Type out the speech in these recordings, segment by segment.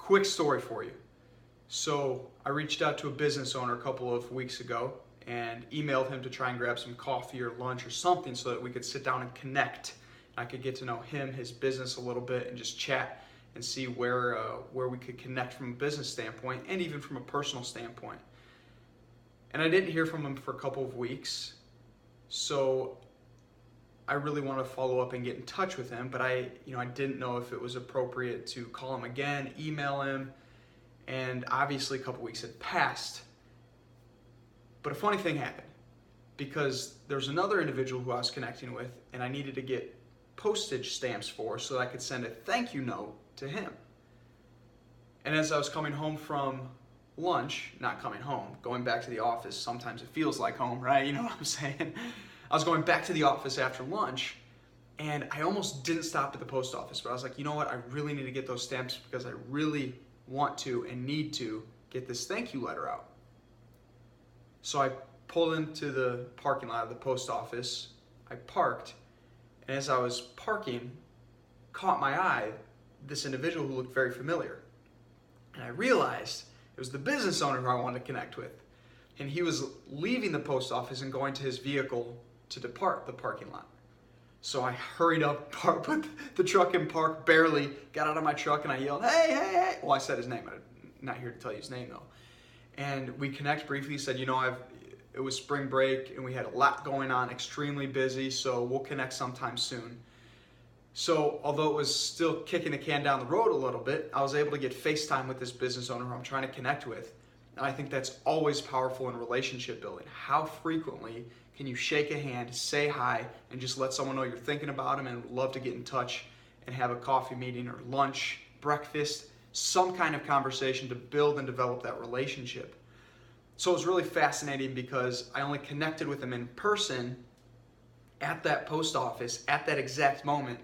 quick story for you. So I reached out to a business owner a couple of weeks ago and emailed him to try and grab some coffee or lunch or something so that we could sit down and connect. I could get to know him, his business a little bit, and just chat and see where we could connect from a business standpoint and even from a personal standpoint. And I didn't hear from him for a couple of weeks, so I really want to follow up and get in touch with him, but I didn't know if it was appropriate to call him again, email him, and obviously a couple weeks had passed. But a funny thing happened, because there's another individual who I was connecting with, and I needed to get postage stamps for so that I could send a thank you note to him. And as I was coming home from lunch, not coming home, going back to the office, sometimes it feels like home, right? You know what I'm saying? I was going back to the office after lunch, and I almost didn't stop at the post office, but I was like, you know what? I really need to get those stamps because I really want to and need to get this thank you letter out. So I pulled into the parking lot of the post office, I parked, and as I was parking, caught my eye this individual who looked very familiar. And I realized it was the business owner who I wanted to connect with. And he was leaving the post office and going to his vehicle to depart the parking lot. So I hurried up, put the truck in park, barely got out of my truck, and I yelled, hey, hey, hey. Well, I said his name. I'm not here to tell you his name, though. And we connect briefly. He said, it was spring break, and we had a lot going on, extremely busy, so we'll connect sometime soon. So although it was still kicking the can down the road a little bit, I was able to get FaceTime with this business owner who I'm trying to connect with. And I think that's always powerful in relationship building. How frequently can you shake a hand, say hi, and just let someone know you're thinking about them and would love to get in touch and have a coffee meeting or lunch, breakfast, some kind of conversation to build and develop that relationship. So it was really fascinating because I only connected with him in person at that post office at that exact moment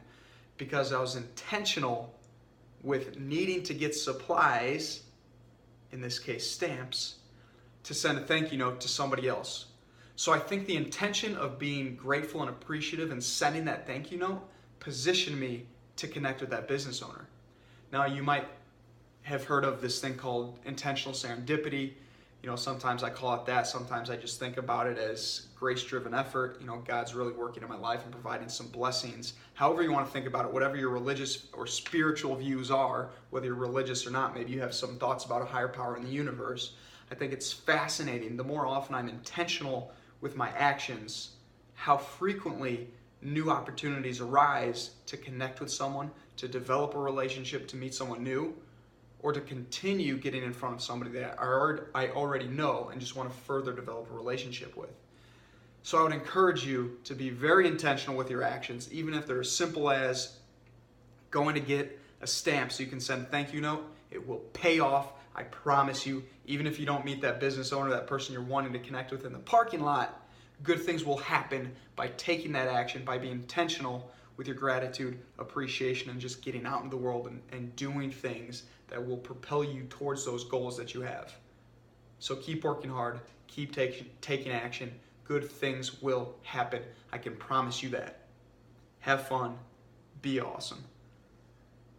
because I was intentional with needing to get supplies, in this case stamps, to send a thank you note to somebody else. So I think the intention of being grateful and appreciative and sending that thank you note positioned me to connect with that business owner. Now you might have heard of this thing called intentional serendipity. Sometimes I call it that. Sometimes I just think about it as grace-driven effort. God's really working in my life and providing some blessings. However you want to think about it, whatever your religious or spiritual views are, whether you're religious or not, maybe you have some thoughts about a higher power in the universe. I think it's fascinating. The more often I'm intentional with my actions, how frequently new opportunities arise to connect with someone, to develop a relationship, to meet someone new, or to continue getting in front of somebody that I already know and just want to further develop a relationship with. So I would encourage you to be very intentional with your actions, even if they're as simple as going to get a stamp so you can send a thank you note. It will pay off, I promise you. Even if you don't meet that business owner, that person you're wanting to connect with in the parking lot, good things will happen by taking that action, by being intentional with your gratitude, appreciation, and just getting out in the world and doing things that will propel you towards those goals that you have. So keep working hard, keep taking action. Good things will happen. I can promise you that. Have fun. Be awesome.